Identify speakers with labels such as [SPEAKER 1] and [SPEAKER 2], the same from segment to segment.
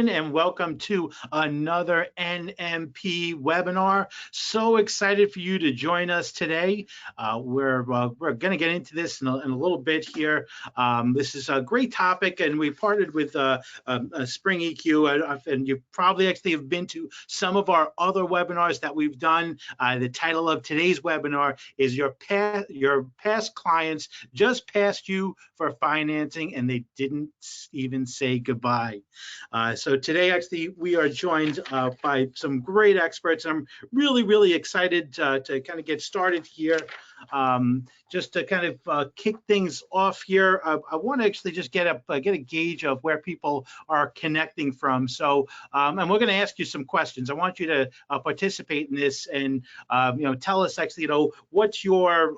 [SPEAKER 1] gentlemen, and welcome to another NMP webinar. So excited for you to join us today. We're going to get into this in a little bit here. This is a great topic, and we partnered with Spring EQ, and you probably actually have been to some of our other webinars that we've done. The title of today's webinar is your past clients just passed you for financing and they didn't even say goodbye. So today, actually, we are joined by some great experts. I'm really excited to kind of get started here. Just to kind of kick things off here, I want to actually just get a gauge of where people are connecting from. So, and we're going to ask you some questions. I want you to participate in this and tell us actually what's your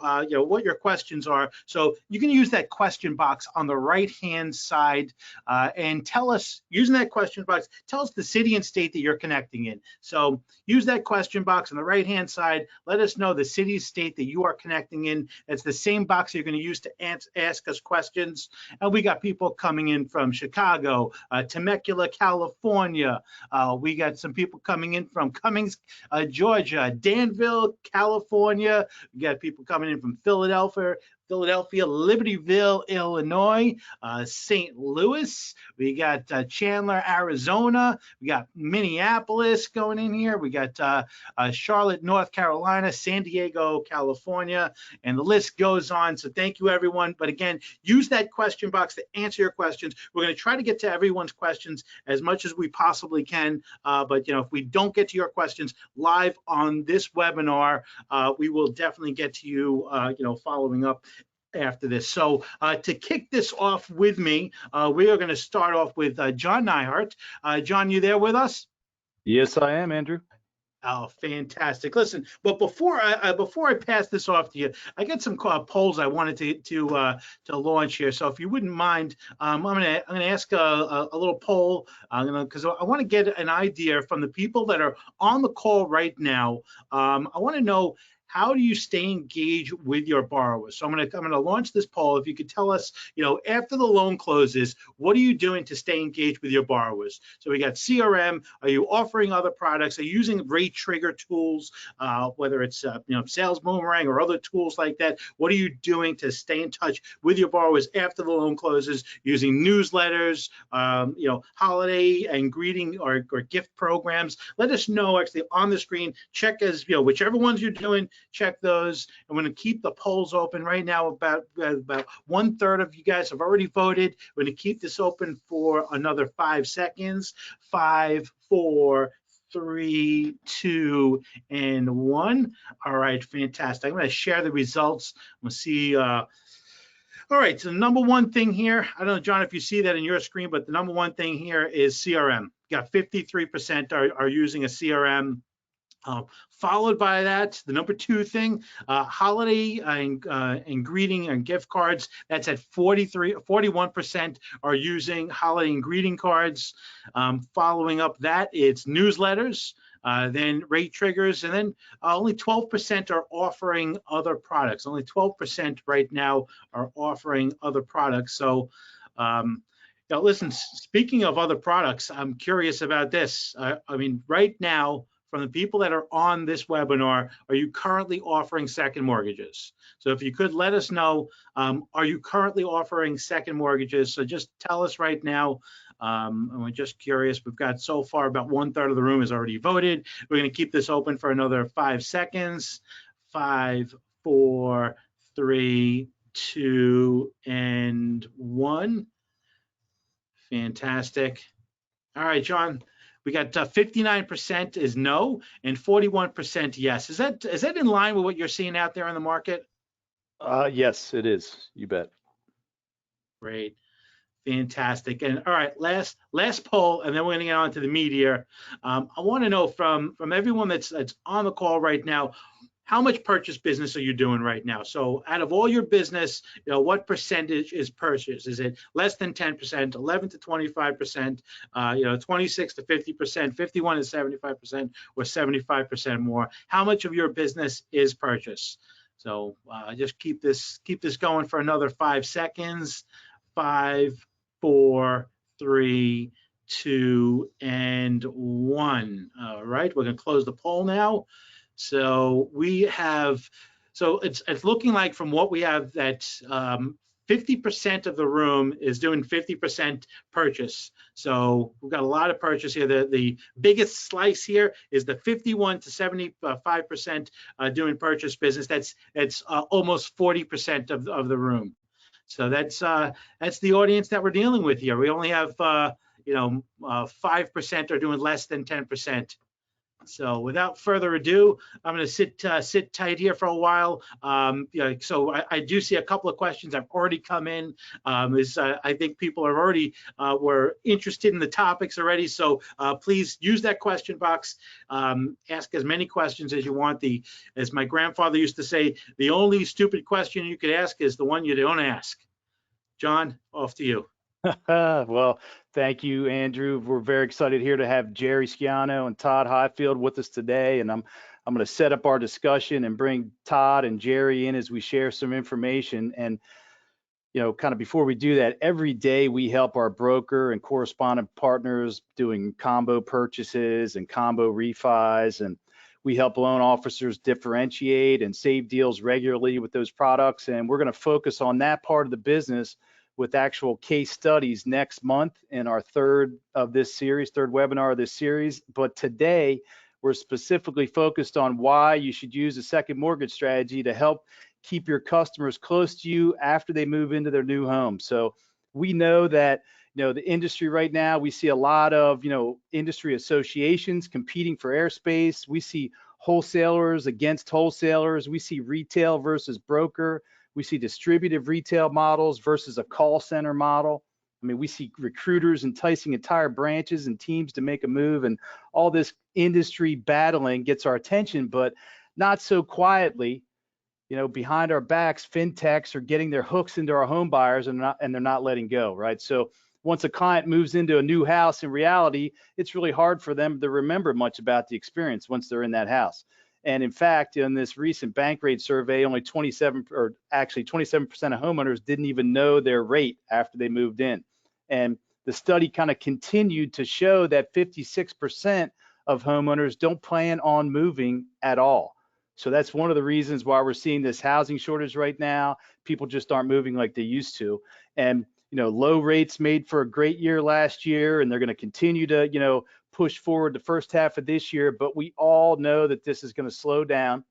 [SPEAKER 1] what your questions are. So you can use that question box on the right-hand side and tell us, using that question box, tell us the city and state that you're connecting in. So use that question box on the right-hand side. Let us know the city, state that you are connecting in. It's the same box you're going to use to ask us questions. And we got people coming in from Chicago, Temecula, California. We got some people coming in from Cummings, Georgia, Danville, California. We got people coming in from Philadelphia, Libertyville, Illinois, St. Louis. We got Chandler, Arizona. We got Minneapolis going in here. We got Charlotte, North Carolina, San Diego, California, and the list goes on. So thank you, everyone. But again, use that question box to answer your questions. We're going to try to get to everyone's questions as much as we possibly can. But if we don't get to your questions live on this webinar, we will definitely get to you, following up after this. So to kick this off with me, we are going to start off with John Neihart. John, you there with us?
[SPEAKER 2] Yes, I am, Andrew.
[SPEAKER 1] Oh, fantastic! Listen, but before I pass this off to you, I got some polls I wanted to launch here. So if you wouldn't mind, I'm gonna ask a little poll, because I want to get an idea from the people that are on the call right now. I want to know, how do you stay engaged with your borrowers? So I'm gonna launch this poll. If you could tell us, after the loan closes, what are you doing to stay engaged with your borrowers? So we got CRM. Are you offering other products? Are you using rate trigger tools, whether it's Sales Boomerang or other tools like that? What are you doing to stay in touch with your borrowers after the loan closes? Using newsletters, holiday and greeting or gift programs? Let us know actually on the screen. Check as whichever ones you're doing. Check those. I'm going to keep the polls open right now. About 1/3 of you guys have already voted. We're going to keep this open for another 5 seconds. 5, 4, 3, 2, and 1. All right, fantastic. I'm going to share the results. I'm going to see. All right, so the number one thing here, I don't know, John, if you see that in your screen, but the number one thing here is CRM. You got 53% are using a CRM. Followed by that, the number two thing, holiday and greeting and gift cards. That's at 41% are using holiday and greeting cards. Following up that, it's newsletters, then rate triggers, and then only 12% are offering other products. Only 12% right now are offering other products. So, listen, speaking of other products, I'm curious about this. I mean, right now, from the people that are on this webinar, are you currently offering second mortgages? So if you could let us know, are you currently offering second mortgages? So just tell us right now. And we're just curious. We've got so far about 1/3 of the room has already voted. We're going to keep this open for another 5 seconds. 5, 4, 3, 2, and 1. Fantastic. All right, John. We got 59% is no and 41% yes. Is that in line with what you're seeing out there in the market?
[SPEAKER 2] Yes, it is. You bet.
[SPEAKER 1] Great, fantastic. And all right, last poll, and then we're going to get on to the media. I want to know from everyone that's on the call right now, how much purchase business are you doing right now? So out of all your business, what percentage is purchase? Is it less than 10%, 11 to 25%, 26 to 50%, 51 to 75%, or 75% more? How much of your business is purchase? So just keep this going for another 5 seconds. 5, 4, 3, 2, and 1. All right, we're going to close the poll now. So we have, so it's looking like from what we have that 50% of the room is doing 50% purchase. So we've got a lot of purchase here. The biggest slice here is the 51 to 75% doing purchase business. That's almost 40% of the room. So that's the audience that we're dealing with here. We only have 5% are doing less than 10%. So without further ado, I'm going to sit tight here for a while. So I do see a couple of questions have already come in. I think people are already were interested in the topics already. So please use that question box. Ask as many questions as you want. As my grandfather used to say, the only stupid question you could ask is the one you don't ask. John, off to you.
[SPEAKER 2] Well, thank you, Andrew. We're very excited here to have Jerry Schiano and Tod Highfield with us today, and I'm going to set up our discussion and bring Tod and Jerry in as we share some information. And kind of before we do that, every day we help our broker and correspondent partners doing combo purchases and combo refis, and we help loan officers differentiate and save deals regularly with those products. And we're going to focus on that part of the business with actual case studies next month in our third webinar of this series. But today, we're specifically focused on why you should use a second mortgage strategy to help keep your customers close to you after they move into their new home. So we know that the industry right now, we see a lot of industry associations competing for airspace. We see wholesalers against wholesalers. We see retail versus broker. We see distributive retail models versus a call center model. I mean, we see recruiters enticing entire branches and teams to make a move, and all this industry battling gets our attention, but not so quietly. Behind our backs, fintechs are getting their hooks into our home buyers and they're not letting go, right? So once a client moves into a new house, in reality, it's really hard for them to remember much about the experience once they're in that house. And in fact, in this recent bank rate survey, only 27% of homeowners didn't even know their rate after they moved in. And the study kind of continued to show that 56% of homeowners don't plan on moving at all. So that's one of the reasons why we're seeing this housing shortage right now. People just aren't moving like they used to. And low rates made for a great year last year, and they're going to continue to push forward the first half of this year, but we all know that this is going to slow down.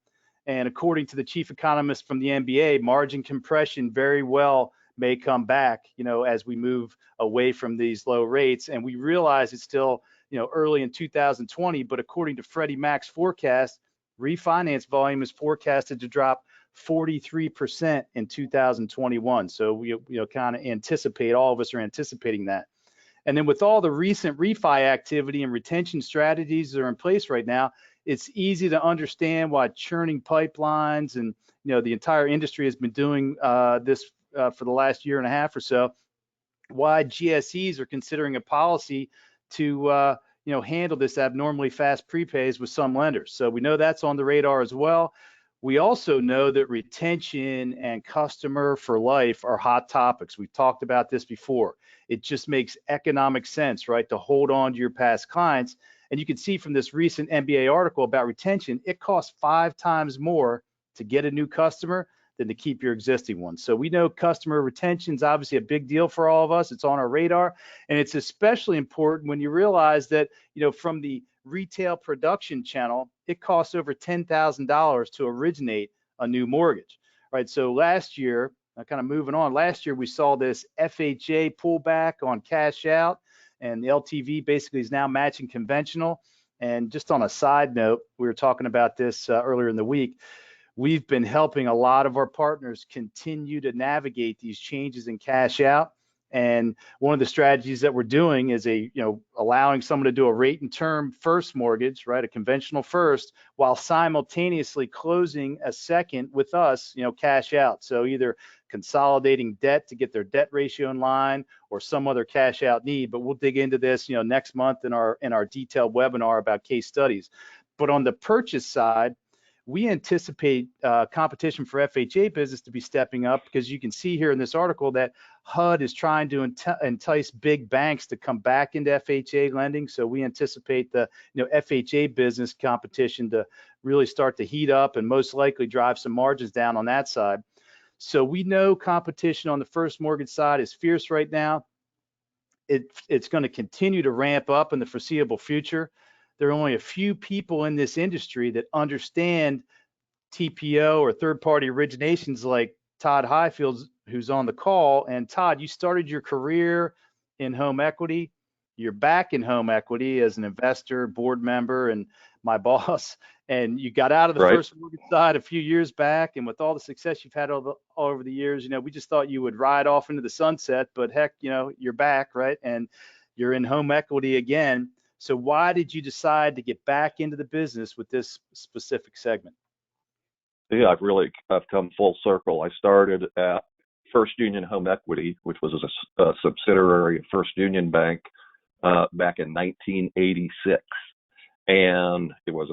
[SPEAKER 2] And according to the chief economist from the NBA, margin compression very well may come back, as we move away from these low rates. And we realize it's still, early in 2020, but according to Freddie Mac's forecast, refinance volume is forecasted to drop 43% in 2021. So we kind of anticipate, all of us are anticipating that. And then with all the recent refi activity and retention strategies that are in place right now, it's easy to understand why churning pipelines and the entire industry has been doing this for the last year and a half or so, why GSEs are considering a policy to handle this abnormally fast prepays with some lenders. So we know that's on the radar as well. We also know that retention and customer for life are hot topics. We've talked about this before. It just makes economic sense, right, to hold on to your past clients. And you can see from this recent NBA article about retention, it costs 5 times more to get a new customer than to keep your existing one. So we know customer retention is obviously a big deal for all of us. It's on our radar. And it's especially important when you realize that, from the retail production channel, it costs over $10,000 to originate a new mortgage, right? So last year, kind of moving on, last year we saw this FHA pullback on cash out, and the LTV basically is now matching conventional. And just on a side note, we were talking about this earlier in the week. We've been helping a lot of our partners continue to navigate these changes in cash out. And one of the strategies that we're doing is allowing someone to do a rate and term first mortgage, right, a conventional first, while simultaneously closing a second with us, cash out. So either consolidating debt to get their debt ratio in line or some other cash out need. But we'll dig into this, next month in our detailed webinar about case studies. But on the purchase side, we anticipate competition for FHA business to be stepping up, because you can see here in this article that HUD is trying to entice big banks to come back into FHA lending. So we anticipate the FHA business competition to really start to heat up and most likely drive some margins down on that side. So we know competition on the first mortgage side is fierce right now. It's going to continue to ramp up in the foreseeable future. There are only a few people in this industry that understand TPO or third-party originations, like Tod Highfield, who's on the call. And Tod, you started your career in home equity. You're back in home equity as an investor, board member, and my boss. And you got out of the first mortgage side a few years back. And with all the success you've had all over the years, we just thought you would ride off into the sunset. But heck, you're back, right? And you're in home equity again. So why did you decide to get back into the business with this specific segment?
[SPEAKER 3] Yeah, I've come full circle. I started at First Union Home Equity, which was a subsidiary of First Union Bank back in 1986, and it was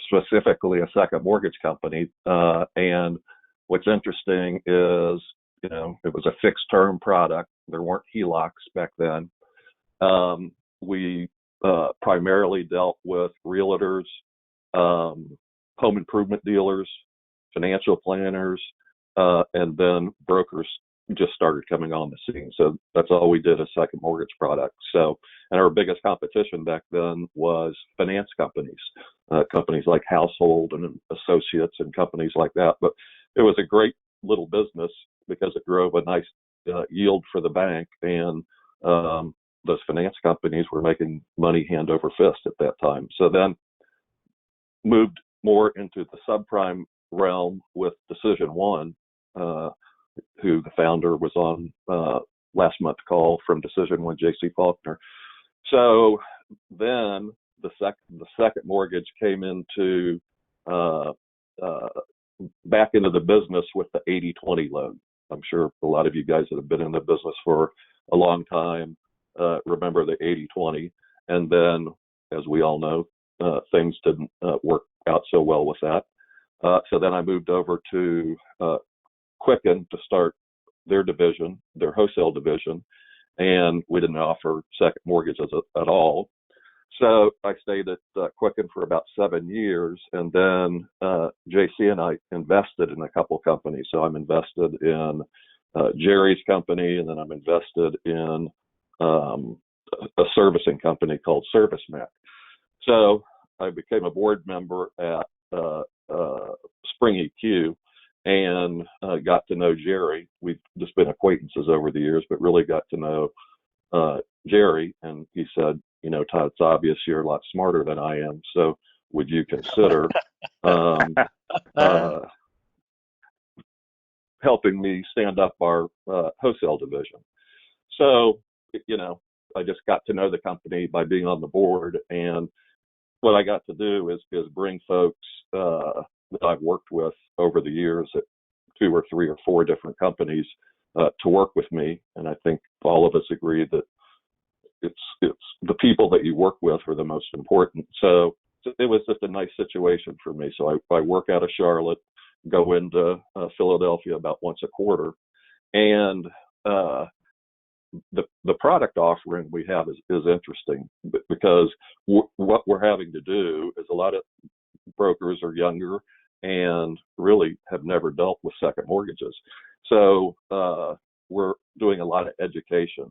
[SPEAKER 3] specifically a second mortgage company. And what's interesting is, it was a fixed term product. There weren't HELOCs back then. We primarily dealt with realtors, home improvement dealers, financial planners, and then brokers just started coming on the scene. So that's all we did, a second mortgage product. So, and our biggest competition back then was finance companies, companies like Household and Associates and companies like that. But it was a great little business because it drove a nice yield for the bank, and those finance companies were making money hand over fist at that time. So then moved more into the subprime realm with Decision One, who the founder was on last month's call from Decision One, J.C. Faulkner. So then the second mortgage came into back into the business with the 80-20 loan. I'm sure a lot of you guys that have been in the business for a long time remember the 80-20. And then, as we all know, things didn't work out so well with that. So then I moved over to Quicken to start their division, their wholesale division, and we didn't offer second mortgages at all. So I stayed at Quicken for about 7 years, and then JC and I invested in a couple companies. So I'm invested in Jerry's company, and then I'm invested in a servicing company called ServiceMac. So I became a board member at Spring EQ and got to know Jerry. We've just been acquaintances over the years, but really got to know Jerry. And he said, Todd, it's obvious you're a lot smarter than I am. So would you consider helping me stand up our wholesale division? So, I just got to know the company by being on the board. And what I got to do is bring folks that I've worked with over the years at 2 or 3 or 4 different companies to work with me. And I think all of us agree that it's the people that you work with are the most important. So it was just a nice situation for me. So I work out of Charlotte, go into Philadelphia about once a quarter, and the product offering we have is interesting because what we're having to do is a lot of brokers are younger and really have never dealt with second mortgages. So we're doing a lot of education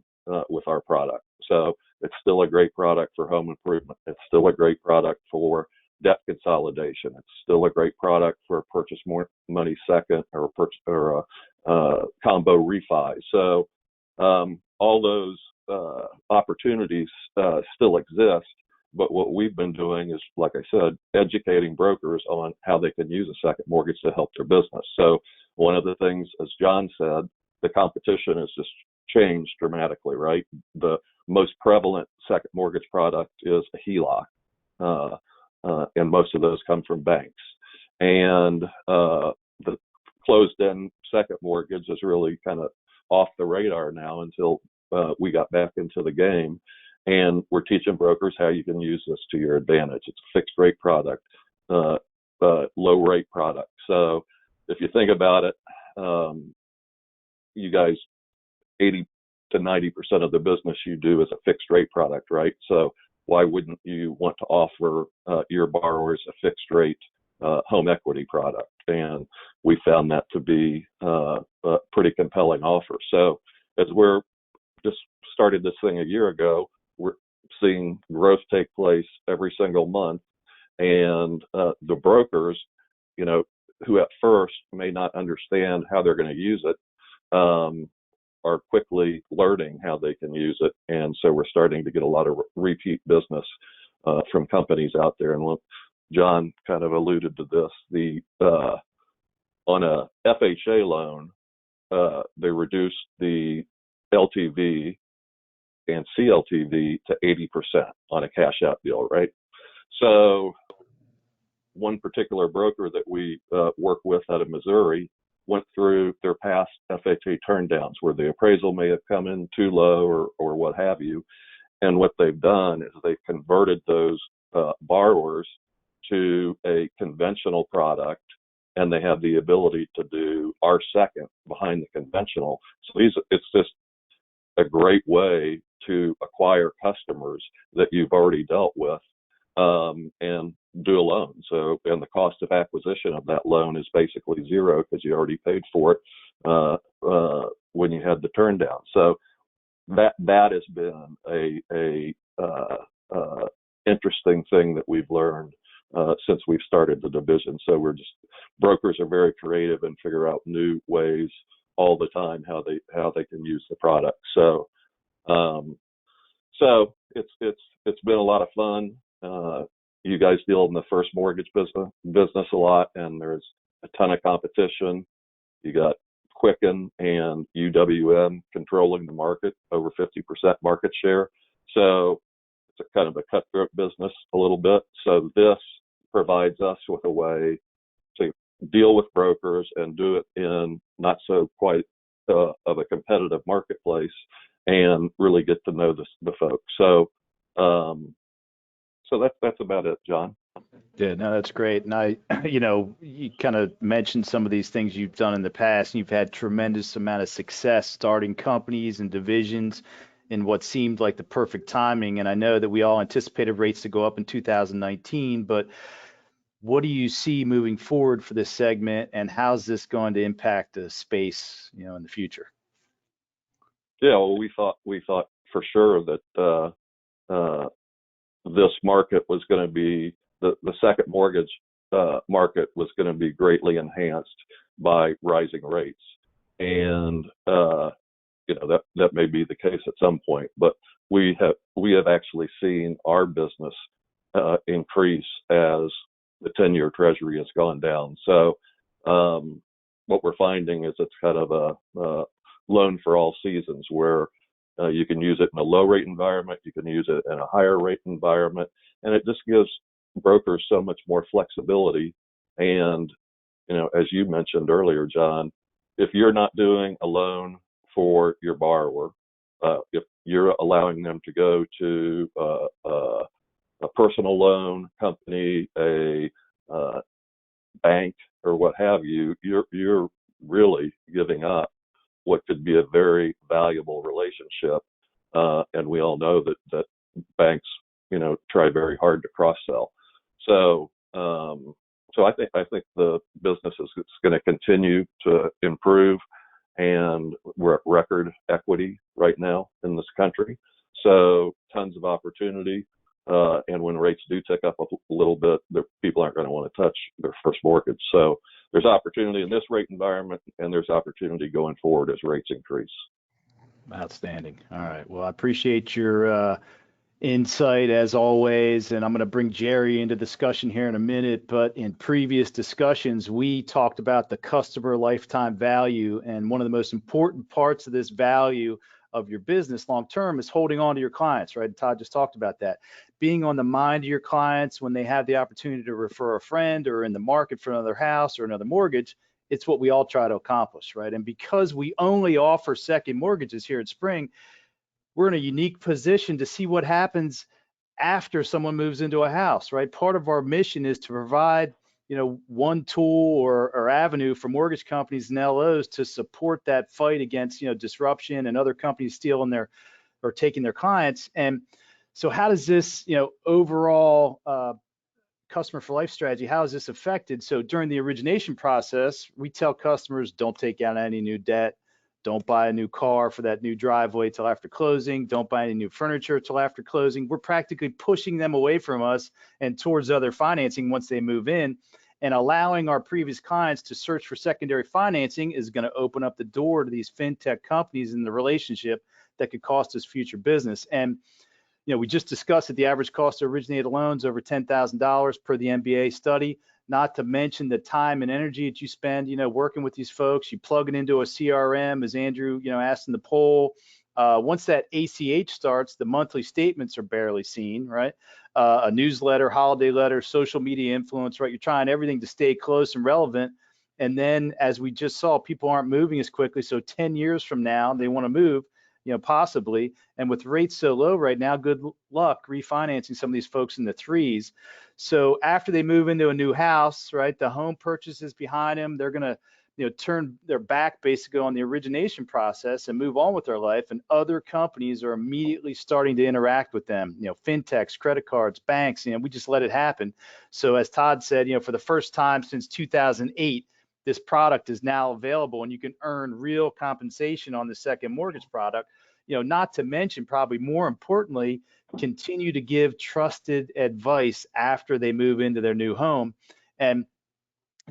[SPEAKER 3] with our product. So it's still a great product for home improvement. It's still a great product for debt consolidation. It's still a great product for purchase more money second or combo refi. So all those opportunities still exist. But what we've been doing is, like I said, educating brokers on how they can use a second mortgage to help their business. So one of the things, as John said, the competition has just changed dramatically, right? The most prevalent second mortgage product is a HELOC, and most of those come from banks. And the closed-end second mortgage is really kind of off the radar now until we got back into the game. And we're teaching brokers how you can use this to your advantage. It's a fixed rate product. low rate product. So if you think about it, you guys, 80 to 90% of the business you do is a fixed rate product, right? So why wouldn't you want to offer your borrowers a fixed rate home equity product? And we found that to be a pretty compelling offer. So as we're just started this thing a year ago, we're seeing growth take place every single month. And the brokers, you know, who at first may not understand how they're going to use it, are quickly learning how they can use it. And so we're starting to get a lot of repeat business from companies out there. And John kind of alluded to this. On a FHA loan, they reduced the LTV and CLTV to 80% on a cash out deal, right? So one particular broker that we work with out of Missouri went through their past FHA turndowns where the appraisal may have come in too low or what have you. And what they've done is they've converted those borrowers to a conventional product, and they have the ability to do our second behind the conventional. So it's just a great way to acquire customers that you've already dealt with and do a loan. So, and the cost of acquisition of that loan is basically zero because you already paid for it when you had the turn down. So that has been a interesting thing that we've learned since we've started the division. So brokers are very creative and figure out new ways all the time how they can use the product. So it's been a lot of fun. You guys deal in the first mortgage business a lot, and there's a ton of competition. You got Quicken and UWM controlling the market, over 50% market share. So it's a kind of a cutthroat business a little bit. So this provides us with a way to deal with brokers and do it in not so quite of a competitive marketplace and really get to know the folks. So that's about it, John.
[SPEAKER 2] Yeah, no, that's great. And you kind of mentioned some of these things you've done in the past, and you've had tremendous amount of success starting companies and divisions in what seemed like the perfect timing. And I know that we all anticipated rates to go up in 2019, but what do you see moving forward for this segment, and how's this going to impact the space, in the future?
[SPEAKER 3] Yeah, well, we thought for sure that this market was going to be the second mortgage market was going to be greatly enhanced by rising rates, and that may be the case at some point. But we have actually seen our business increase as the 10-year Treasury has gone down. So what we're finding is it's kind of a loan for all seasons, where you can use it in a low rate environment, you can use it in a higher rate environment, and it just gives brokers so much more flexibility. And as you mentioned earlier, John, if you're not doing a loan for your borrower, if you're allowing them to go to a personal loan company, a bank, or what have you, you're really giving up what could be a very valuable relationship. And we all know that banks, try very hard to cross sell. So I think the business is going to continue to improve, and we're at record equity right now in this country. So tons of opportunity. And when rates do tick up a little bit, the people aren't going to want to touch their first mortgage. So there's opportunity in this rate environment, and there's opportunity going forward as rates increase.
[SPEAKER 2] Outstanding. All right. Well, I appreciate your insight as always, and I'm going to bring Jerry into discussion here in a minute. But in previous discussions, we talked about the customer lifetime value, and one of the most important parts of this value of your business long term is holding on to your clients, right? And Todd just talked about that. Being on the mind of your clients when they have the opportunity to refer a friend or in the market for another house or another mortgage. It's what we all try to accomplish, right? And because we only offer second mortgages here at Spring, we're in a unique position to see what happens after someone moves into a house, right? Part of our mission is to provide, one tool or avenue for mortgage companies and LOs to support that fight against, disruption and other companies stealing or taking their clients. And so how does this, overall customer for life strategy, how is this affected? So during the origination process, we tell customers, don't take out any new debt. Don't buy a new car for that new driveway till after closing. Don't buy any new furniture till after closing. We're practically pushing them away from us and towards other financing once they move in. And allowing our previous clients to search for secondary financing is going to open up the door to these fintech companies in the relationship that could cost us future business. And we just discussed that the average cost to originate a loan is over $10,000 per the MBA study, not to mention the time and energy that you spend, working with these folks. You plug it into a CRM, as Andrew, asked in the poll. Once that ACH starts, the monthly statements are barely seen, right? A newsletter, holiday letter, social media influence, right? You're trying everything to stay close and relevant. And then, as we just saw, people aren't moving as quickly. So 10 years from now, they want to move, possibly. And with rates so low right now, good luck refinancing some of these folks in the threes. So after they move into a new house, right, the home purchase is behind them. They're going to, turn their back basically on the origination process and move on with their life. And other companies are immediately starting to interact with them, fintechs, credit cards, banks, we just let it happen. So as Todd said, for the first time since 2008, this product is now available and you can earn real compensation on the second mortgage product, not to mention, probably more importantly, continue to give trusted advice after they move into their new home. And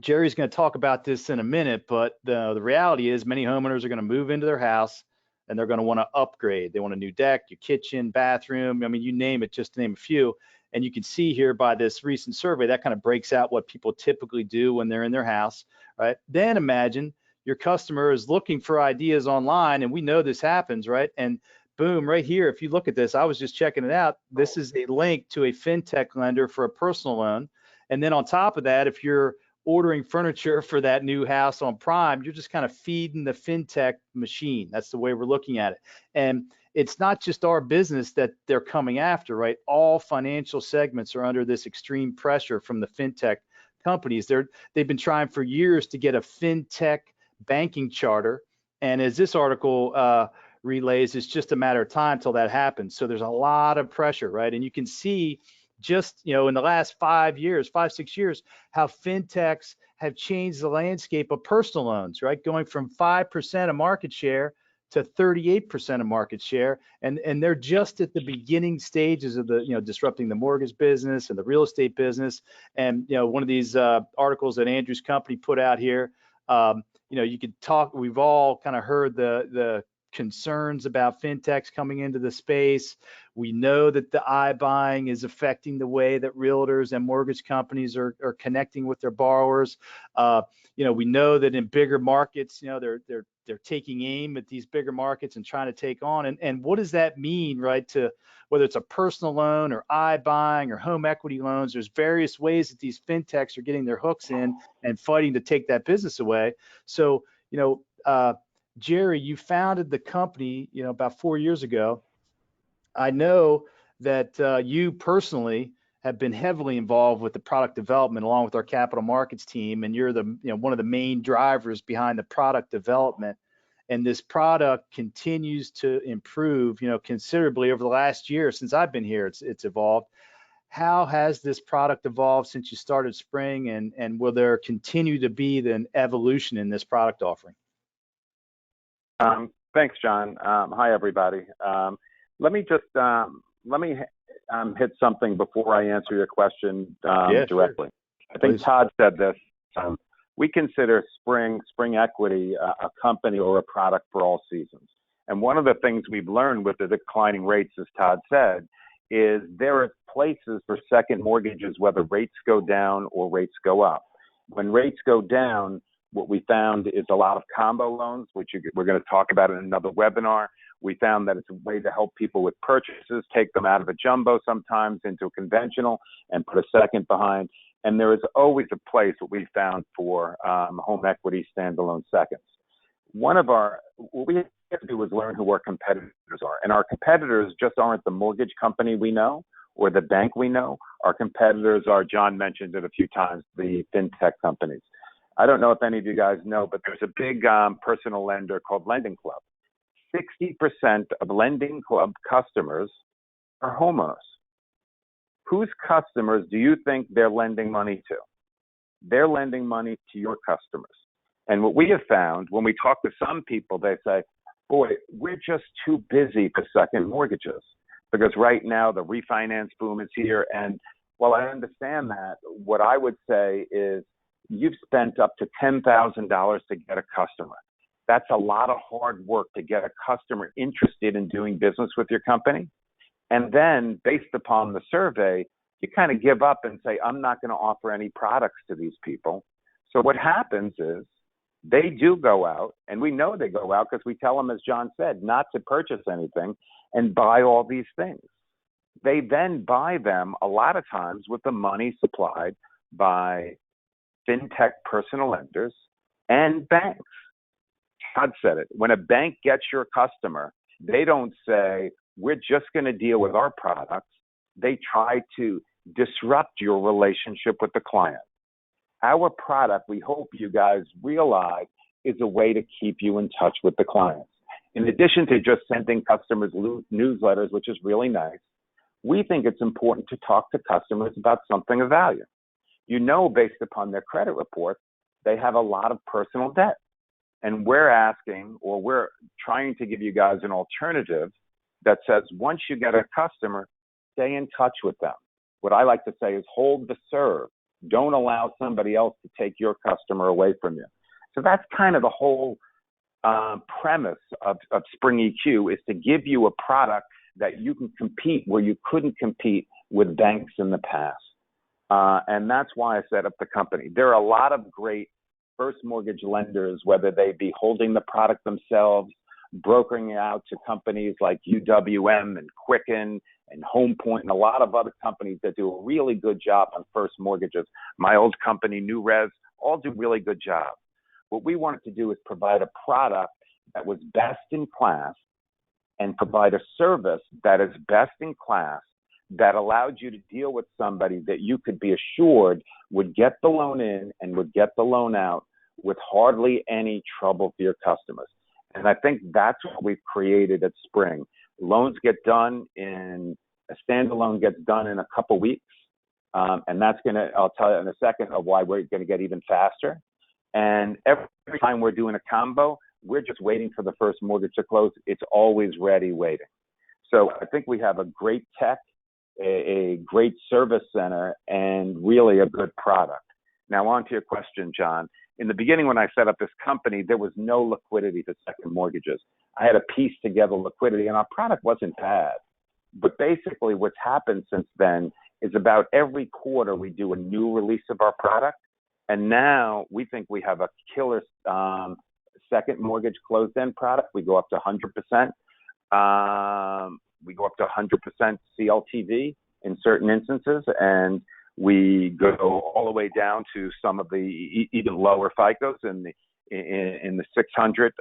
[SPEAKER 2] Jerry's going to talk about this in a minute, but the reality is many homeowners are going to move into their house and they're going to want to upgrade. They want a new deck, your kitchen, bathroom. I mean, you name it, just to name a few. And you can see here by this recent survey, that kind of breaks out what people typically do when they're in their house, right? Then imagine your customer is looking for ideas online, and we know this happens, right? And boom, right here, if you look at this, I was just checking it out. This is a link to a fintech lender for a personal loan. And then on top of that, if you're ordering furniture for that new house on Prime, you're just kind of feeding the fintech machine. That's the way we're looking at it. And it's not just our business that they're coming after, right? All financial segments are under this extreme pressure from the fintech companies. They've been trying for years to get a fintech banking charter. And as this article relays, it's just a matter of time till that happens. So there's a lot of pressure, right? And you can see just, in the last 5, 6 years, how fintechs have changed the landscape of personal loans, right? Going from 5% of market share to 38% of market share. And they're just at the beginning stages of the, disrupting the mortgage business and the real estate business. And, one of these articles that Andrew's company put out here, you could talk, we've all kind of heard the concerns about fintechs coming into the space. We know that the iBuying is affecting the way that realtors and mortgage companies are connecting with their borrowers. We know that in bigger markets, they're taking aim at these bigger markets and trying to take on. And what does that mean, right? To whether it's a personal loan or iBuying or home equity loans, there's various ways that these fintechs are getting their hooks in and fighting to take that business away. So, Jerry, you founded the company, about 4 years ago. I know that you personally have been heavily involved with the product development along with our capital markets team, and you're the, one of the main drivers behind the product development. And this product continues to improve, considerably over the last year since I've been here. It's evolved. How has this product evolved since you started Spring, and will there continue to be an evolution in this product offering?
[SPEAKER 4] Thanks, John. Hi, everybody. Let me just hit something before I answer your question directly. Sure. I think Todd said this. We consider Spring Equity a company or a product for all seasons. And one of the things we've learned with the declining rates, as Todd said, is there are places for second mortgages, whether rates go down or rates go up. When rates go down, what we found is a lot of combo loans, which we're going to talk about in another webinar. We found that it's a way to help people with purchases, take them out of a jumbo sometimes into a conventional and put a second behind. And there is always a place, what we found, for home equity standalone seconds. What we have to do is learn who our competitors are. And our competitors just aren't the mortgage company we know or the bank we know. Our competitors are, John mentioned it a few times, the fintech companies. I don't know if any of you guys know, but there's a big personal lender called Lending Club. 60% of Lending Club customers are homeowners. Whose customers do you think they're lending money to? They're lending money to your customers. And what we have found, when we talk to some people, they say, boy, we're just too busy for second mortgages because right now the refinance boom is here. And while I understand that, what I would say is you've spent up to $10,000 to get a customer. That's a lot of hard work to get a customer interested in doing business with your company. And then based upon the survey, you kind of give up and say, I'm not going to offer any products to these people. So what happens is they do go out, and we know they go out because we tell them, as John said, not to purchase anything and buy all these things. They then buy them a lot of times with the money supplied by fintech personal lenders and banks. Todd said it. When a bank gets your customer, they don't say, we're just going to deal with our products. They try to disrupt your relationship with the client. Our product, we hope you guys realize, is a way to keep you in touch with the clients. In addition to just sending customers newsletters, which is really nice, we think it's important to talk to customers about something of value. You know, based upon their credit report, they have a lot of personal debt. And we're asking, or we're trying to give you guys an alternative that says, once you get a customer, stay in touch with them. What I like to say is hold the serve. Don't allow somebody else to take your customer away from you. So that's kind of the whole premise of Spring EQ, is to give you a product that you can compete where you couldn't compete with banks in the past. And that's why I set up the company. There are a lot of great first mortgage lenders, whether they be holding the product themselves, brokering it out to companies like UWM and Quicken and Home Point and a lot of other companies that do a really good job on first mortgages. My old company, New Res, all do really good jobs. What we wanted to do is provide a product that was best in class and provide a service that is best in class that allowed you to deal with somebody that you could be assured would get the loan in and would get the loan out with hardly any trouble for your customers. And I think that's what we've created at Spring. Loans get done a standalone gets done in a couple weeks. And that's I'll tell you in a second of why we're going to get even faster. And every time we're doing a combo, we're just waiting for the first mortgage to close. It's always ready waiting. So I think we have a great tech, a great service center, and really a good product. Now on to your question, John. In the beginning, when I set up this company, there was no liquidity for second mortgages. I had to piece together liquidity, and our product wasn't bad. But basically what's happened since then is about every quarter we do a new release of our product. And now we think we have a killer second mortgage closed-end product. We go up to 100%. We go up to 100% CLTV in certain instances, and we go all the way down to some of the even lower FICOs in the 600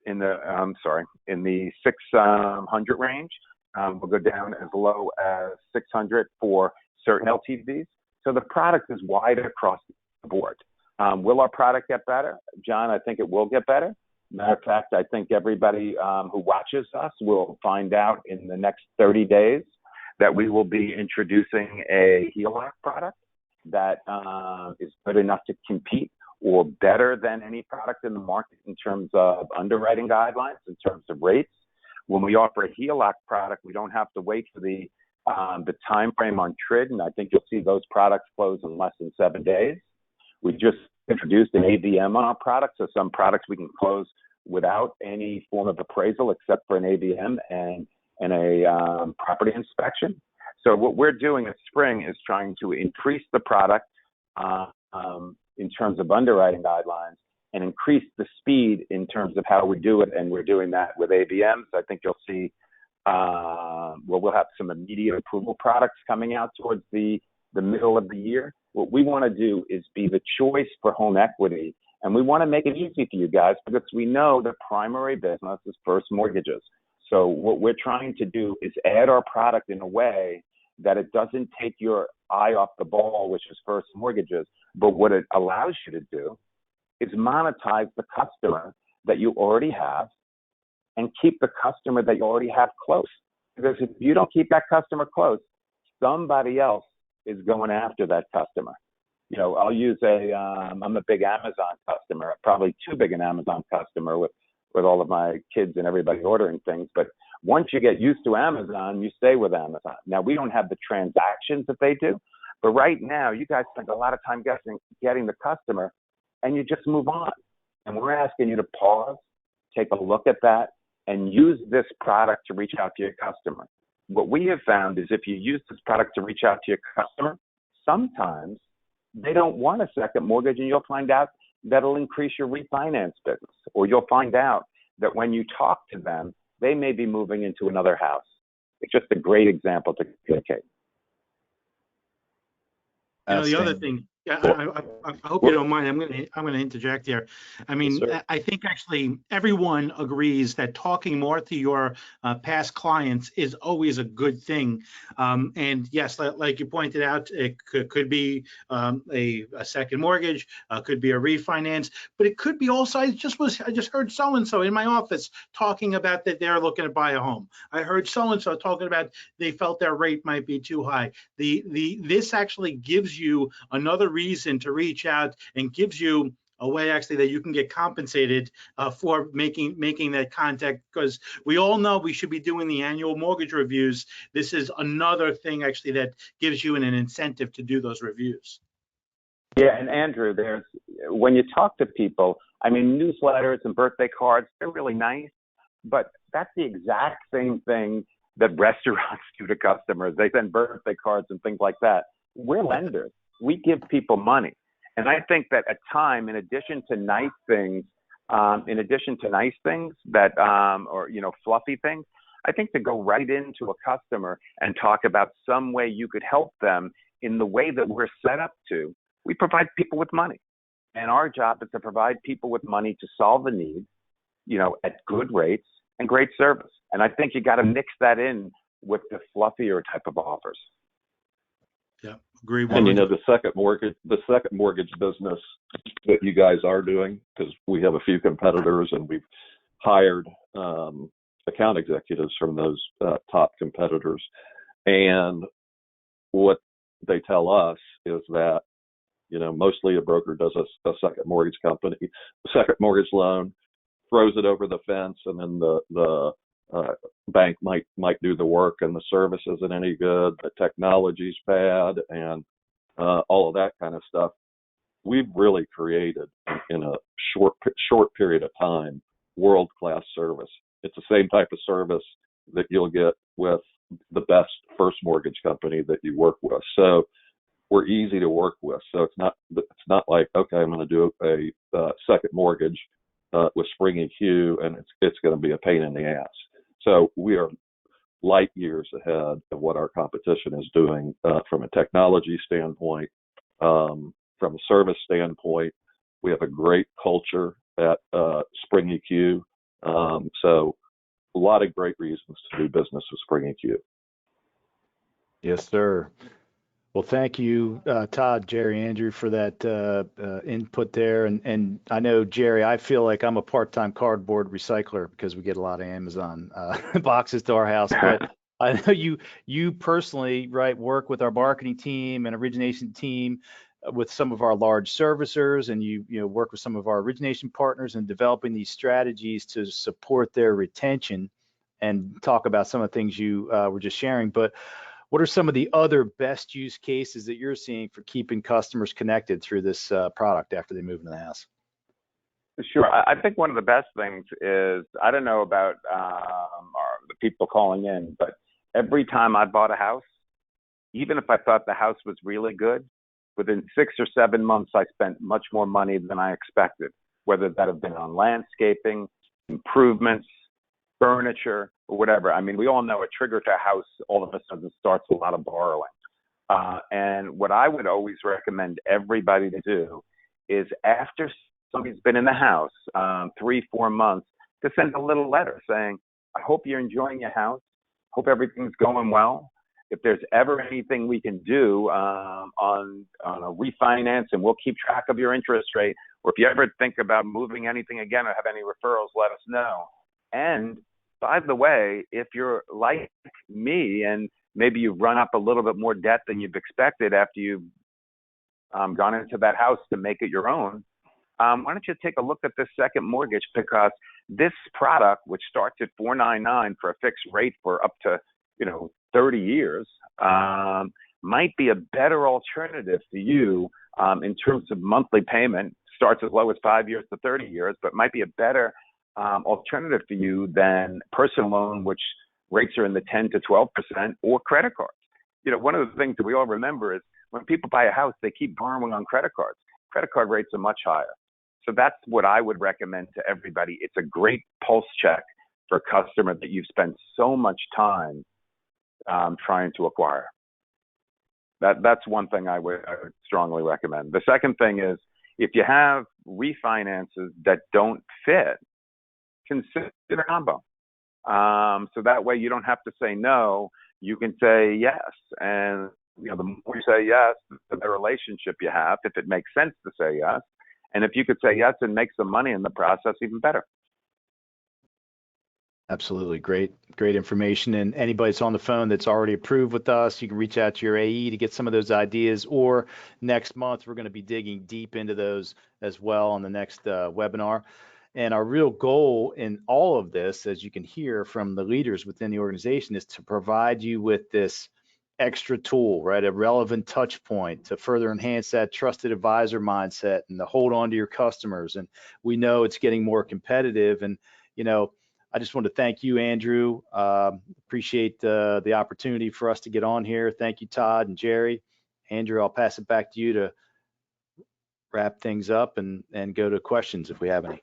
[SPEAKER 4] in the 600 range. We'll go down as low as 600 for certain LTVs. So the product is wide across the board. Will our product get better? John, I think it will get better. Matter of fact, I think everybody who watches us will find out in the next 30 days that we will be introducing a HELOC product that is good enough to compete or better than any product in the market in terms of underwriting guidelines, in terms of rates. When we offer a HELOC product, we don't have to wait for the time frame on TRID, and I think you'll see those products close in less than 7 days. We just introduced an AVM on our product, so some products we can close without any form of appraisal except for an AVM and a property inspection. So what we're doing at Spring is trying to increase the product in terms of underwriting guidelines and increase the speed in terms of how we do it, and we're doing that with AVMs. I think you'll see we'll have some immediate approval products coming out towards the middle of the year. What we want to do is be the choice for home equity, and we want to make it easy for you guys because we know the primary business is first mortgages. So what we're trying to do is add our product in a way that it doesn't take your eye off the ball, which is first mortgages, but what it allows you to do is monetize the customer that you already have and keep the customer that you already have close. Because if you don't keep that customer close, somebody else is going after that customer. You know, I'll use I'm a big Amazon customer, probably too big an Amazon customer with all of my kids and everybody ordering things. But once you get used to Amazon, you stay with Amazon. Now, we don't have the transactions that they do, but right now you guys spend a lot of time getting the customer and you just move on. And we're asking you to pause, take a look at that, and use this product to reach out to your customer. What we have found is if you use this product to reach out to your customer, sometimes they don't want a second mortgage, and you'll find out that'll increase your refinance business, or you'll find out that when you talk to them, they may be moving into another house. It's just a great example to communicate.
[SPEAKER 1] You know, the other thing, I hope you don't mind. I'm going to interject here. I mean,
[SPEAKER 2] Yes,
[SPEAKER 1] I think actually everyone agrees that talking more to your past clients is always a good thing. And yes, like you pointed out, it could be a second mortgage, could be a refinance, but it could be also. I just heard so and so in my office talking about that they're looking to buy a home. I heard so and so talking about they felt their rate might be too high. This actually gives you another reason to reach out and gives you a way actually that you can get compensated for making that contact, because we all know we should be doing the annual mortgage reviews. This is another thing actually that gives you an incentive to do those reviews.
[SPEAKER 4] Yeah, and Andrew, when you talk to people, I mean, newsletters and birthday cards, they're really nice, but that's the exact same thing that restaurants do to customers. They send birthday cards and things like that. We're lenders. We give people money. And I think that at time, in addition to nice things that, or, you know, fluffy things, I think to go right into a customer and talk about some way you could help them in the way that we're set up to, we provide people with money. And our job is to provide people with money to solve a need, you know, at good rates and great service. And I think you got to mix that in with the fluffier type of offers.
[SPEAKER 1] Yeah, agree.
[SPEAKER 3] And you know, the second mortgage business that you guys are doing, because we have a few competitors and we've hired account executives from those top competitors, and what they tell us is that, you know, mostly a broker does a second mortgage mortgage loan, throws it over the fence, and then the bank might do the work, and the service isn't any good, the technology's bad, and all of that kind of stuff. We've really created in a short period of time world-class service. It's the same type of service that you'll get with the best first mortgage company that you work with. So we're easy to work with. So it's not like, okay, I'm going to do a second mortgage with Spring EQ, and it's going to be a pain in the ass. So we are light years ahead of what our competition is doing from a technology standpoint, from a service standpoint. We have a great culture at Spring EQ. So a lot of great reasons to do business with Spring EQ.
[SPEAKER 2] Yes, sir. Well, thank you, Todd, Jerry, Andrew, for that input there. And I know, Jerry, I feel like I'm a part-time cardboard recycler because we get a lot of Amazon boxes to our house. But I know you personally, right, work with our marketing team and origination team with some of our large servicers, and you work with some of our origination partners in developing these strategies to support their retention, and talk about some of the things you were just sharing. But what are some of the other best use cases that you're seeing for keeping customers connected through this product after they move into the house?
[SPEAKER 4] Sure. I think one of the best things is, I don't know about the people calling in, but every time I bought a house, even if I thought the house was really good, within 6 or 7 months, I spent much more money than I expected, whether that have been on landscaping, improvements, furniture, or whatever. I mean, we all know a trigger to a house all of a sudden starts a lot of borrowing. And what I would always recommend everybody to do is, after somebody's been in the house 3-4 months, to send a little letter saying, I hope you're enjoying your house. Hope everything's going well. if there's ever anything we can do on a refinance, and we'll keep track of your interest rate, or if you ever think about moving anything again or have any referrals, let us know. And by the way, if you're like me and maybe you've run up a little bit more debt than you've expected after you've gone into that house to make it your own, why don't you take a look at this second mortgage? Because this product, which starts at $499 for a fixed rate for up to 30 years, might be a better alternative for you in terms of monthly payment. Starts as low as 5 years to 30 years, but might be a better alternative for you than personal loan, which rates are in the 10 to 12%, or credit cards. One of the things that we all remember is when people buy a house, they keep borrowing on credit cards. Credit card rates are much higher. So that's what I would recommend to everybody. It's a great pulse check for a customer that you've spent so much time trying to acquire. That's one thing I would strongly recommend. The second thing is, if you have refinances that don't fit, consider a combo. So that way you don't have to say no, you can say yes. And the more you say yes, the better relationship you have, if it makes sense to say yes. And if you could say yes and make some money in the process, even better.
[SPEAKER 2] Absolutely. Great information. And anybody that's on the phone that's already approved with us, you can reach out to your AE to get some of those ideas, or next month, we're going to be digging deep into those as well on the next webinar. And our real goal in all of this, as you can hear from the leaders within the organization, is to provide you with this extra tool, right? A relevant touch point to further enhance that trusted advisor mindset and to hold on to your customers. And we know it's getting more competitive. And, I just want to thank you, Andrew. Appreciate the opportunity for us to get on here. Thank you, Todd and Jerry. Andrew, I'll pass it back to you to wrap things up and go to questions if we have any.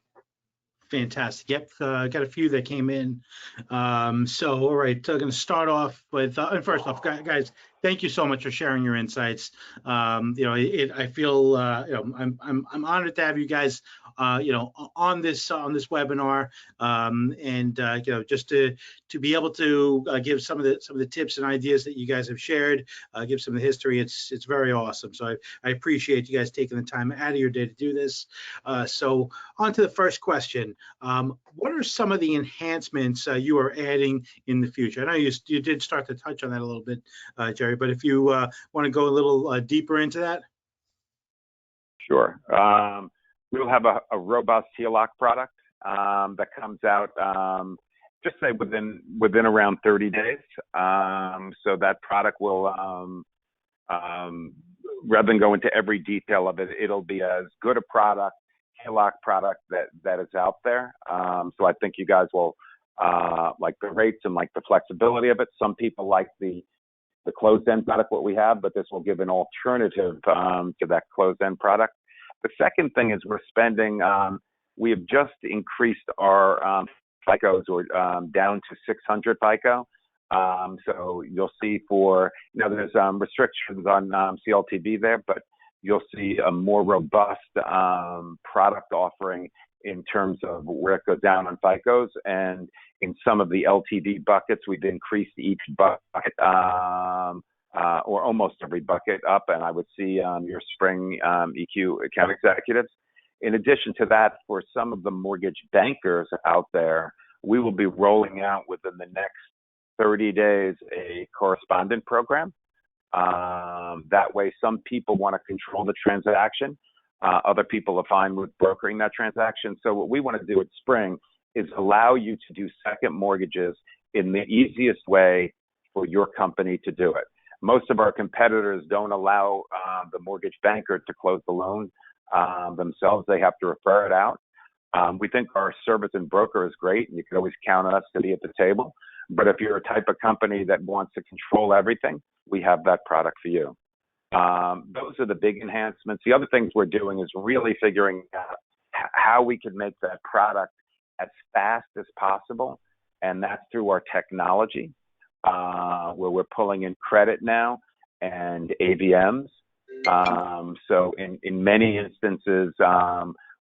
[SPEAKER 1] Fantastic. Yep, got a few that came in. So, all right, I'm going to start off with, first off, guys, thank you so much for sharing your insights. I feel, I'm honored to have you guys, on this webinar, and just to be able to give some of the tips and ideas that you guys have shared, give some of the history. It's very awesome. So I appreciate you guys taking the time out of your day to do this. So on to the first question. What are some of the enhancements you are adding in the future? I know you did start to touch on that a little bit, Jerry, but if you want to go a little deeper into that.
[SPEAKER 4] Sure. We'll have a robust HELOC product that comes out just say within around 30 days. So that product will, rather than go into every detail of it, it'll be as good a product, HELOC product that is out there. So I think you guys will like the rates and like the flexibility of it. Some people like the closed-end product, what we have, but this will give an alternative to that closed-end product. The second thing is we're spending, we have just increased our FICOs down to 600 FICO. So you'll see there's restrictions on CLTV there, but you'll see a more robust product offering in terms of where it goes down on FICOs. And in some of the LTV buckets, we've increased each bucket or almost every bucket up. And I would see your spring EQ account executives. In addition to that, for some of the mortgage bankers out there, we will be rolling out within the next 30 days a correspondent program. That way, some people want to control the transaction. Other people are fine with brokering that transaction. So what we want to do at Spring is allow you to do second mortgages in the easiest way for your company to do it. Most of our competitors don't allow the mortgage banker to close the loan themselves. They have to refer it out. We think our service and broker is great, and you can always count on us to be at the table. But if you're a type of company that wants to control everything, we have that product for you. Those are the big enhancements. The other things we're doing is really figuring out how we can make that product as fast as possible, and that's through our technology, where we're pulling in credit now and AVMs. So in many instances,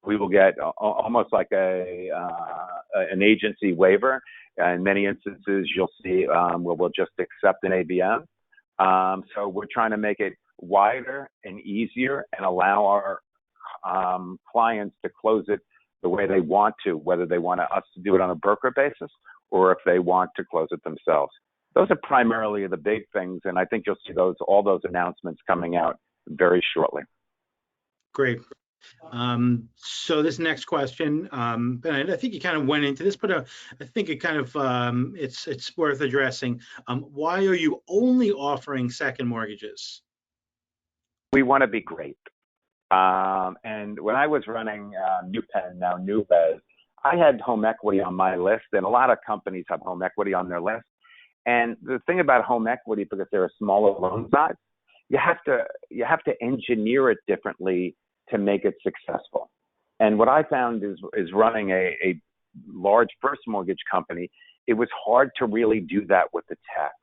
[SPEAKER 4] we will get almost like an agency waiver. In many instances, you'll see where we'll just accept an AVM. So we're trying to make it wider and easier and allow our clients to close it the way they want to, whether they want us to do it on a broker basis or if they want to close it themselves. Those are primarily the big things, and I think you'll see all those announcements coming out very shortly.
[SPEAKER 1] Great. So this next question, and I think you kind of went into this, but I think it kind of it's worth addressing. Why are you only offering second mortgages?
[SPEAKER 4] We want to be great. And when I was running New Penn, now New Bez, I had home equity on my list, and a lot of companies have home equity on their list. And the thing about home equity, because they're a smaller loan size, you have to engineer it differently to make it successful. And what I found is running a large first mortgage company, it was hard to really do that with the tech.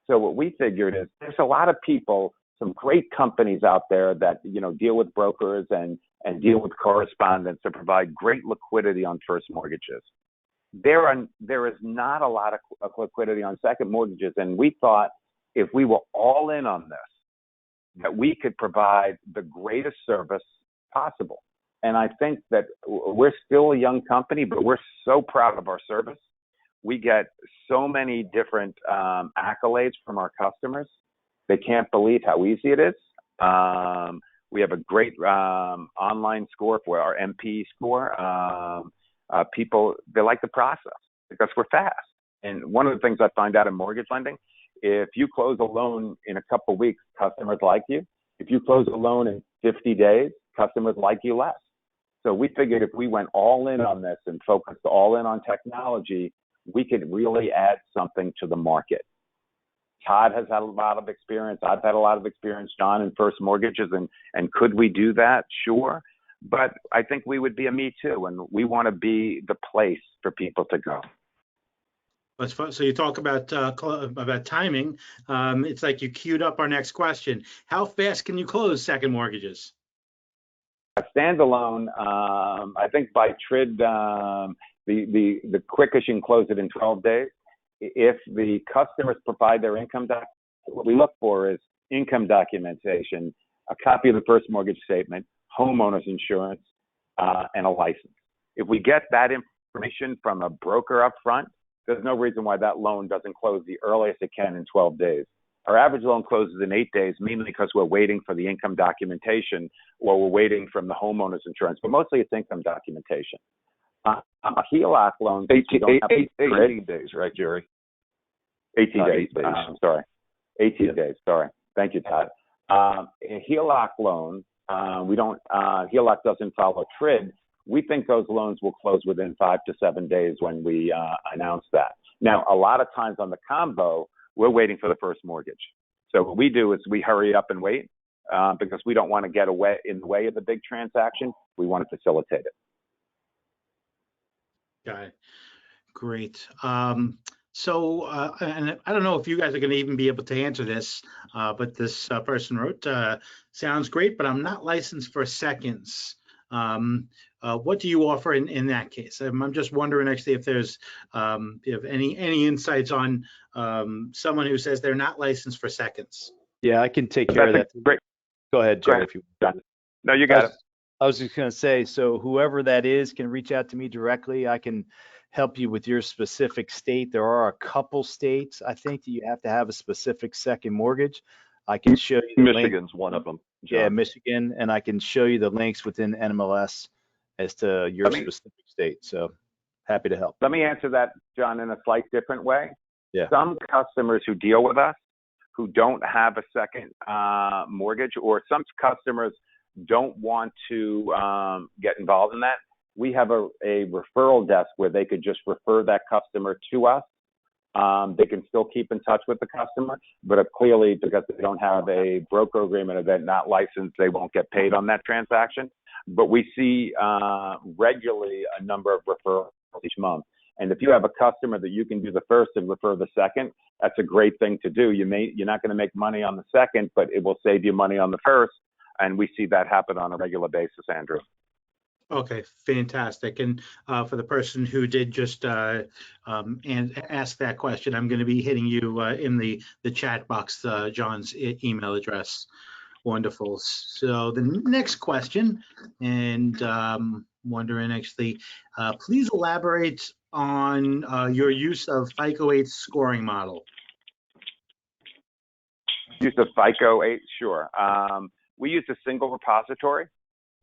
[SPEAKER 4] So what we figured is there's a lot of people, some great companies out there that deal with brokers and deal with correspondents to provide great liquidity on first mortgages. There is not a lot of liquidity on second mortgages, and we thought if we were all in on this, that we could provide the greatest service possible. And I think that we're still a young company, but we're so proud of our service. We get so many different accolades from our customers. They can't believe how easy it is. We have a great online score for our MP score. People, they like the process because we're fast. And one of the things I find out in mortgage lending, if you close a loan in a couple of weeks, customers like you. If you close a loan in 50 days, customers like you less. So we figured if we went all in on this and focused all in on technology, we could really add something to the market. Todd has had a lot of experience. I've had a lot of experience, John, in first mortgages. And could we do that? Sure. But I think we would be a me too. And we want to be the place for people to go.
[SPEAKER 1] That's fun. So you talk about timing. It's like you queued up our next question. How fast can you close second mortgages?
[SPEAKER 4] A standalone, I think by TRID, the quickest you can close it in 12 days. If the customers provide their income what we look for is income documentation, a copy of the first mortgage statement, homeowner's insurance, and a license. If we get that information from a broker up front, there's no reason why that loan doesn't close the earliest it can in 12 days. Our average loan closes in 8 days, mainly because we're waiting for the income documentation or we're waiting from the homeowner's insurance, but mostly it's income documentation. A HELOC loan,
[SPEAKER 3] 18 days, right, Jerry?
[SPEAKER 4] 18 days. Sorry. 18 days. Sorry. Thank you, Todd. A HELOC loan, HELOC doesn't follow TRID. We think those loans will close within 5 to 7 days when we announce that. Now, a lot of times on the combo, we're waiting for the first mortgage. So what we do is we hurry up and wait because we don't want to get in the way of the big transaction. We want to facilitate it.
[SPEAKER 1] Got it. Great. So, and I don't know if you guys are going to even be able to answer this, but this person wrote, sounds great, but I'm not licensed for seconds. What do you offer in that case? I'm just wondering actually if there's if you have any insights on someone who says they're not licensed for seconds.
[SPEAKER 2] Yeah, I can take care of that.
[SPEAKER 4] Great.
[SPEAKER 2] Go ahead, Jerry. If you
[SPEAKER 4] No, you got it.
[SPEAKER 2] I was just going to say, so whoever that is can reach out to me directly. I can help you with your specific state. There are a couple states, I think, that you have to have a specific second mortgage. I can show you the
[SPEAKER 3] Michigan's one of them, John.
[SPEAKER 2] Yeah, Michigan, and I can show you the links within NMLS as to your specific state. So happy to help.
[SPEAKER 4] Let me answer that, John, in a slight different way.
[SPEAKER 2] Yeah.
[SPEAKER 4] Some customers who deal with us who don't have a second mortgage, or some customers don't want to get involved in that, we have a referral desk where they could just refer that customer to us. They can still keep in touch with the customer, but clearly because they don't have a broker agreement or they're not licensed, they won't get paid on that transaction. But we see regularly a number of referrals each month. And if you have a customer that you can do the first and refer the second, that's a great thing to do. You're not going to make money on the second, but it will save you money on the first. And we see that happen on a regular basis, Andrew.
[SPEAKER 1] Okay, fantastic. And for the person who did just and ask that question, I'm going to be hitting you in the chat box, John's email address. Wonderful. So the next question, and wondering actually, please elaborate on your use of FICO 8 scoring model.
[SPEAKER 4] Use of FICO 8, sure. We use a single repository.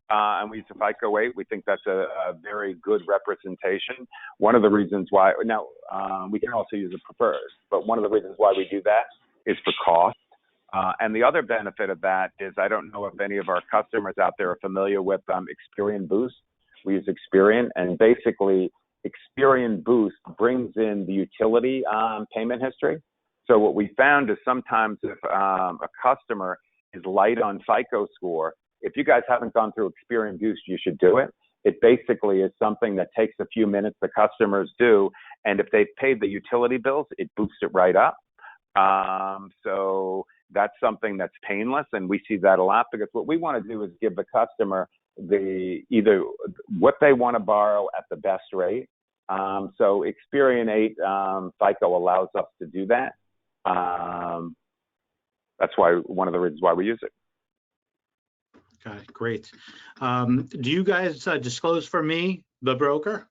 [SPEAKER 4] And we use the FICO 8. We think that's a very good representation. One of the reasons why, now we can also use a preferred, but one of the reasons why we do that is for cost. And the other benefit of that is, I don't know if any of our customers out there are familiar with Experian Boost. We use Experian, and basically Experian Boost brings in the utility payment history. So what we found is sometimes if a customer is light on FICO score, if you guys haven't gone through Experian Boost, you should do it. It basically is something that takes a few minutes, the customers do, and if they've paid the utility bills, it boosts it right up. So that's something that's painless, and we see that a lot, because what we want to do is give the customer either what they want to borrow at the best rate. So Experian 8 FICO allows us to do that. That's one of the reasons why we use it.
[SPEAKER 1] Okay, great. Do you guys disclose for me, the broker?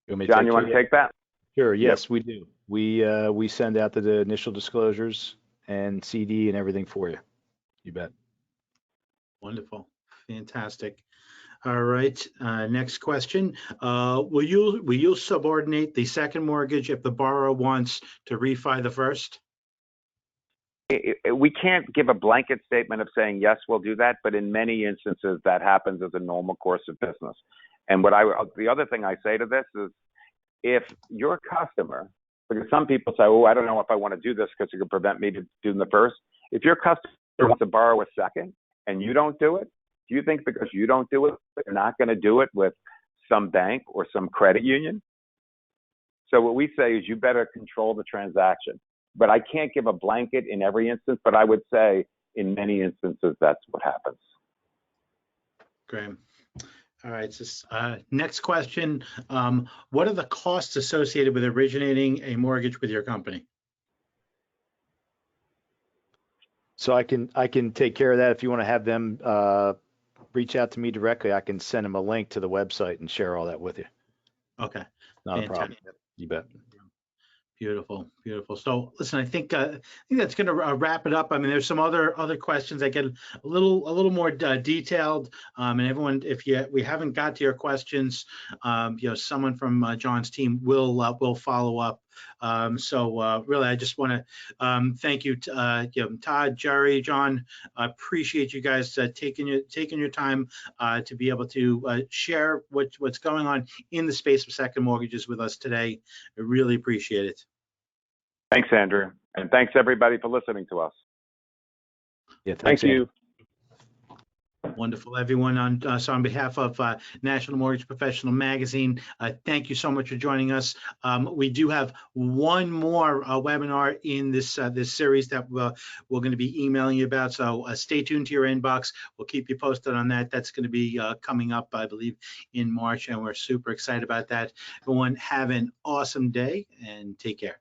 [SPEAKER 4] John, you want to take that?
[SPEAKER 2] Sure. Yes, yep. We do. We send out the initial disclosures and CD and everything for you. You bet.
[SPEAKER 1] Wonderful. Fantastic. All right. Next question. Will you subordinate the second mortgage if the borrower wants to refi the first?
[SPEAKER 4] We can't give a blanket statement of saying, yes, we'll do that, but in many instances that happens as a normal course of business. And the other thing I say to this is, if your customer, because some people say, oh, I don't know if I want to do this because it could prevent me from doing the first. If your customer wants to borrow a second and you don't do it, do you think because you don't do it, you're not going to do it with some bank or some credit union? So what we say is you better control the transaction. But I can't give a blanket in every instance, but I would say in many instances, that's what happens.
[SPEAKER 1] Great. All right. So, next question. What are the costs associated with originating a mortgage with your company?
[SPEAKER 2] So I can take care of that. If you want to have them reach out to me directly, I can send them a link to the website and share all that with you.
[SPEAKER 1] Okay.
[SPEAKER 2] Not a problem. You bet.
[SPEAKER 1] Beautiful, beautiful. So listen, I think that's going to wrap it up. I mean, there's some other questions that get a little more detailed. And everyone, if we haven't got to your questions, someone from John's team will follow up. So really, I just want to thank you, Todd, Jerry, John. I appreciate you guys taking your time to be able to share what's going on in the space of second mortgages with us today. I really appreciate it.
[SPEAKER 4] Thanks, Andrew, and thanks everybody for listening to us.
[SPEAKER 2] Yeah,
[SPEAKER 4] thank you.
[SPEAKER 1] Wonderful, everyone. So on behalf of National Mortgage Professional Magazine, thank you so much for joining us. We do have one more webinar in this series that we're going to be emailing you about. So stay tuned to your inbox. We'll keep you posted on that. That's going to be coming up, I believe, in March, and we're super excited about that. Everyone, have an awesome day and take care.